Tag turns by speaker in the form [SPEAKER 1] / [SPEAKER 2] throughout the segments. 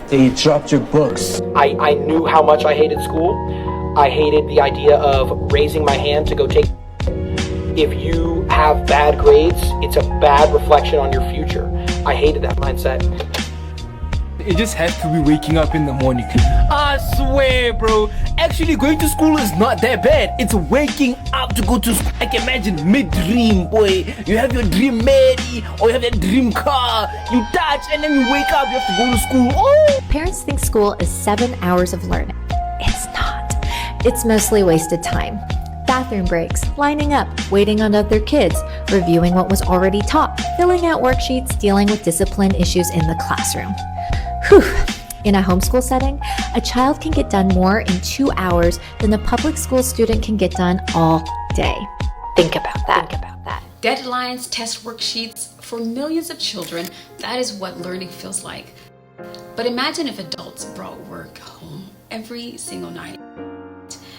[SPEAKER 1] They dropped your books.
[SPEAKER 2] I knew how much I hated school. I hated the idea of raising my hand to go take. If you have bad grades, it's a bad reflection on your future. I hated that mindset.
[SPEAKER 3] It just has to be waking up in the morning. I swear, bro. Actually, going to school is not that bad. It's waking up to go to school. I can imagine mid-dream, boy. You have your dream Mary, or you have that dream car. You touch, and then you wake up, you have to go to school. Oh!
[SPEAKER 4] Parents think school is 7 hours of learning. It's not. It's mostly wasted time. Bathroom breaks, lining up, waiting on other kids, reviewing what was already taught, filling out worksheets, dealing with discipline issues in the classroom. Whew. In a homeschool setting, a child can get done more in 2 hours than a public school student can get done all day. Think about that.
[SPEAKER 5] Deadlines, test worksheets, for millions of children, that is what learning feels like. But imagine if adults brought work home every single night.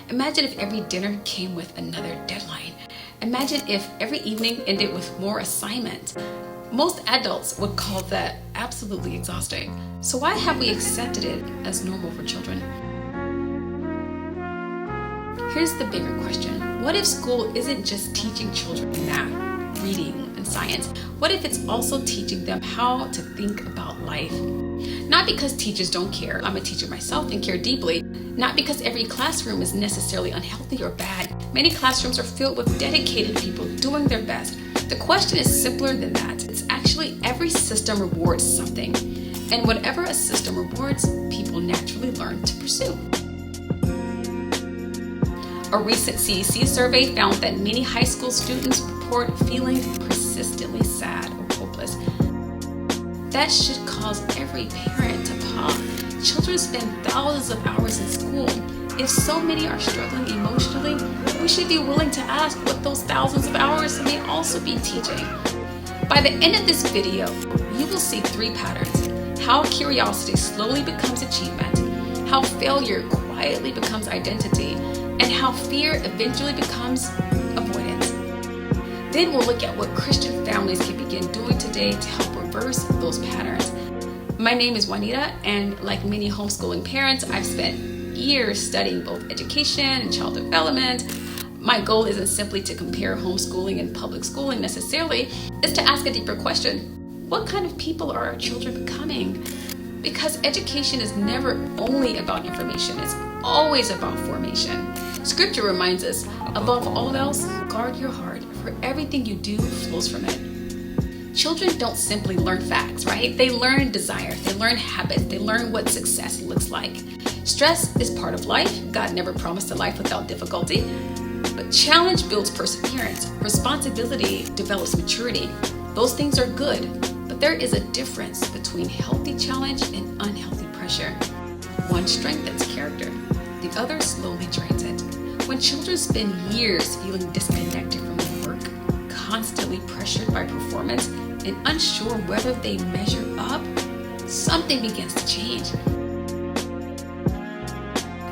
[SPEAKER 5] Imagine if every dinner came with another deadline. Imagine if every evening ended with more assignments. Most adults would call that absolutely exhausting. So why have we accepted it as normal for children? Here's the bigger question. What if school isn't just teaching children math, reading, and science? What if it's also teaching them how to think about life? Not because teachers don't care. I'm a teacher myself and care deeply. Not because every classroom is necessarily unhealthy or bad. Many classrooms are filled with dedicated people doing their best. The question is simpler than that. It's actually every system rewards something. And whatever a system rewards, people naturally learn to pursue. A recent CEC survey found that many high school students report feeling persistently sad or hopeless. That should cause every parent to pause. Children spend thousands of hours in school. If so many are struggling emotionally, we should be willing to ask what those thousands of hours may also be teaching. By the end of this video, you will see 3 patterns: how curiosity slowly becomes achievement, how failure quietly becomes identity, and how fear eventually becomes avoidance. Then we'll look at what Christian families can begin doing today to help reverse those patterns. My name is Juanita, and like many homeschooling parents, I've spent years studying both education and child development. My goal isn't simply to compare homeschooling and public schooling necessarily, it's to ask a deeper question. What kind of people are our children becoming? Because education is never only about information, it's always about formation. Scripture reminds us, above all else, guard your heart, for everything you do flows from it. Children don't simply learn facts, right? They learn desires, they learn habits, they learn what success looks like. Stress is part of life. God never promised a life without difficulty. But challenge builds perseverance. Responsibility develops maturity. Those things are good, but there is a difference between healthy challenge and unhealthy pressure. One strengthens character, the other slowly drains it. When children spend years feeling disconnected from their work, constantly pressured by performance, and unsure whether they measure up, something begins to change.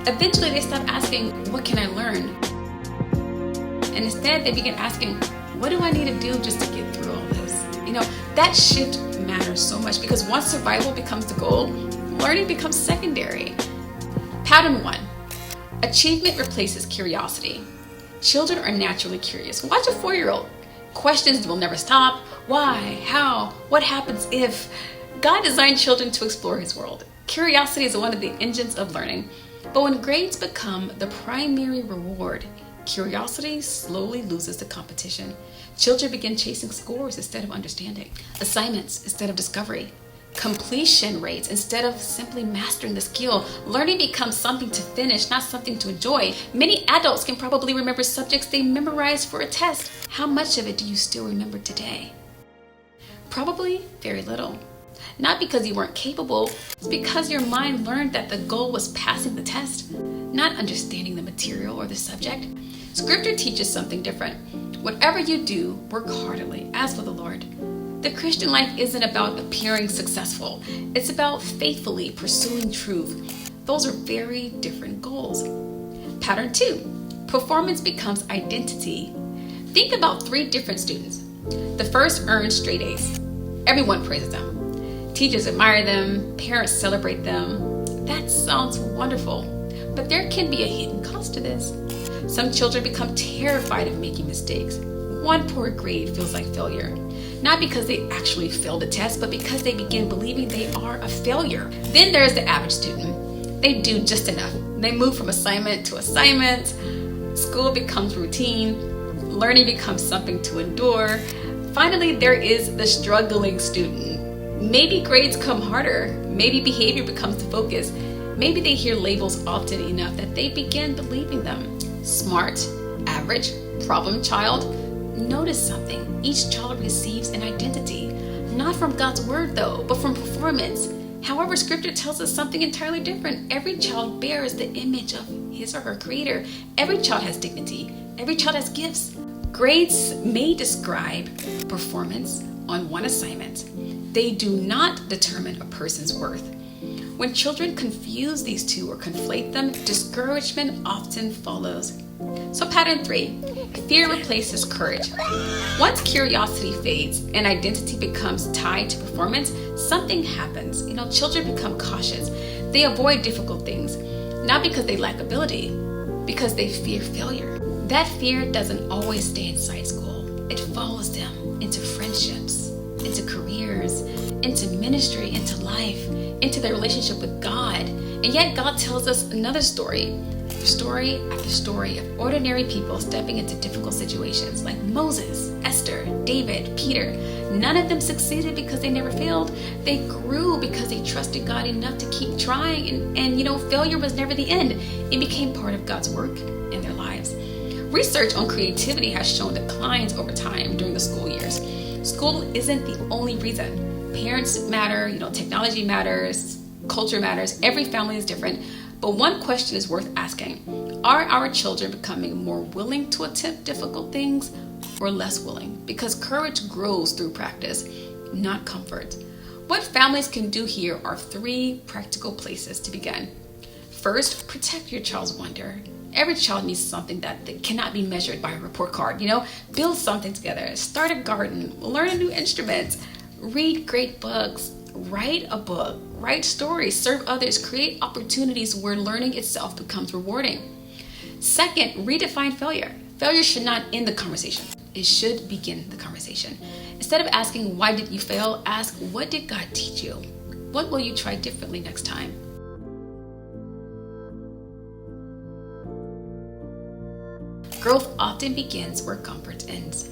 [SPEAKER 5] Eventually they stop asking, what can I learn? And instead they begin asking, what do I need to do just to get through all this? That shift matters so much because once survival becomes the goal, learning becomes secondary. Pattern 1, achievement replaces curiosity. Children are naturally curious. Watch a 4-year-old. Questions will never stop. Why? How? What happens if? God designed children to explore His world. Curiosity is one of the engines of learning. But when grades become the primary reward, curiosity slowly loses the competition. Children begin chasing scores instead of understanding, assignments instead of discovery, completion rates instead of simply mastering the skill. Learning becomes something to finish, not something to enjoy. Many adults can probably remember subjects they memorized for a test. How much of it do you still remember today? Probably very little. Not because you weren't capable, it's because your mind learned that the goal was passing the test, not understanding the material or the subject. Scripture teaches something different. Whatever you do, work heartily, as for the Lord. The Christian life isn't about appearing successful. It's about faithfully pursuing truth. Those are very different goals. Pattern 2, performance becomes identity. Think about 3 different students. The first earns straight A's. Everyone praises them. Teachers admire them, parents celebrate them. That sounds wonderful, but there can be a hidden cost to this. Some children become terrified of making mistakes. One poor grade feels like failure. Not because they actually failed the test, but because they begin believing they are a failure. Then there's the average student. They do just enough. They move from assignment to assignment. School becomes routine. Learning becomes something to endure. Finally, there is the struggling student. Maybe grades come harder. Maybe behavior becomes the focus. Maybe they hear labels often enough that they begin believing them. Smart, average, problem child. Notice something. Each child receives an identity. Not from God's word though, but from performance. However, scripture tells us something entirely different. Every child bears the image of his or her creator. Every child has dignity. Every child has gifts. Grades may describe performance on one assignment. They do not determine a person's worth. When children confuse these two or conflate them, discouragement often follows. So pattern 3, fear replaces courage. Once curiosity fades and identity becomes tied to performance, something happens. Children become cautious. They avoid difficult things, not because they lack ability, because they fear failure. That fear doesn't always stay inside school. It follows them into friendships, into careers, into ministry, into life, into their relationship with God. And yet God tells us another story after story of ordinary people stepping into difficult situations like Moses, Esther, David, Peter. None of them succeeded because they never failed. They grew because they trusted God enough to keep trying. And failure was never the end. It became part of God's work in their lives. Research on creativity has shown declines over time during the school years. School isn't the only reason. Parents matter, technology matters, culture matters. Every family is different. But one question is worth asking. Are our children becoming more willing to attempt difficult things or less willing? Because courage grows through practice, not comfort. What families can do here are 3 practical places to begin. First, protect your child's wonder. Every child needs something that cannot be measured by a report card. Build something together, start a garden, learn a new instrument, read great books, write a book, write stories, serve others, create opportunities where learning itself becomes rewarding. Second, redefine failure. Failure should not end the conversation. It should begin the conversation. Instead of asking, why did you fail? Ask, what did God teach you? What will you try differently next time? Growth often begins where comfort ends.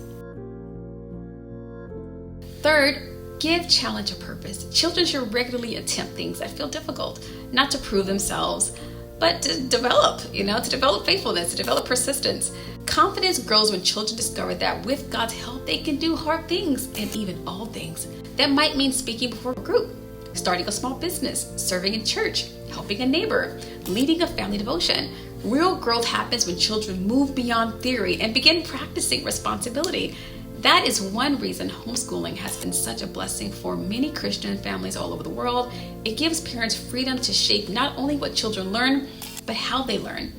[SPEAKER 5] Third, give challenge a purpose. Children should regularly attempt things that feel difficult, not to prove themselves, but to develop faithfulness, to develop persistence. Confidence grows when children discover that with God's help, they can do hard things and even all things. That might mean speaking before a group, starting a small business, serving in church, helping a neighbor, leading a family devotion. Real growth happens when children move beyond theory and begin practicing responsibility. That is one reason homeschooling has been such a blessing for many Christian families all over the world. It gives parents freedom to shape not only what children learn, but how they learn.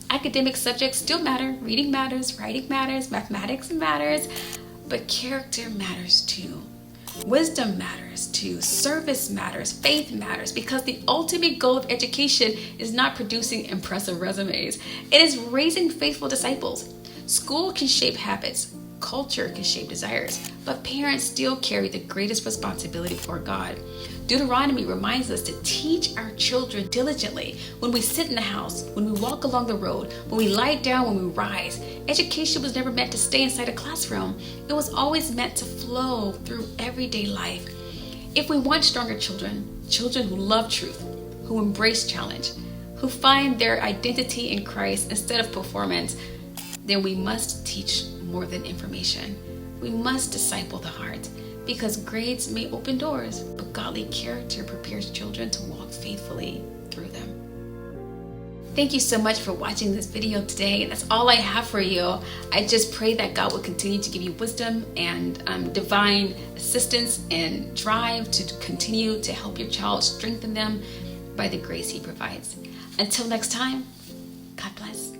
[SPEAKER 5] Academic subjects still matter. Reading matters, writing matters, mathematics matters, but character matters too. Wisdom matters too. Service matters. Faith matters, because the ultimate goal of education is not producing impressive resumes. It is raising faithful disciples. School can shape habits. Culture can shape desires, but parents still carry the greatest responsibility before God. Deuteronomy reminds us to teach our children diligently when we sit in the house, when we walk along the road, when we lie down, when we rise. Education was never meant to stay inside a classroom. It was always meant to flow through everyday life. If we want stronger children who love truth, who embrace challenge, who find their identity in Christ instead of performance, then we must teach more than information. We must disciple the heart, because grades may open doors, but godly character prepares children to walk faithfully through them. Thank you so much for watching this video today. That's all I have for you. I just pray that God will continue to give you wisdom and divine assistance and drive to continue to help your child, strengthen them by the grace He provides. Until next time, God bless.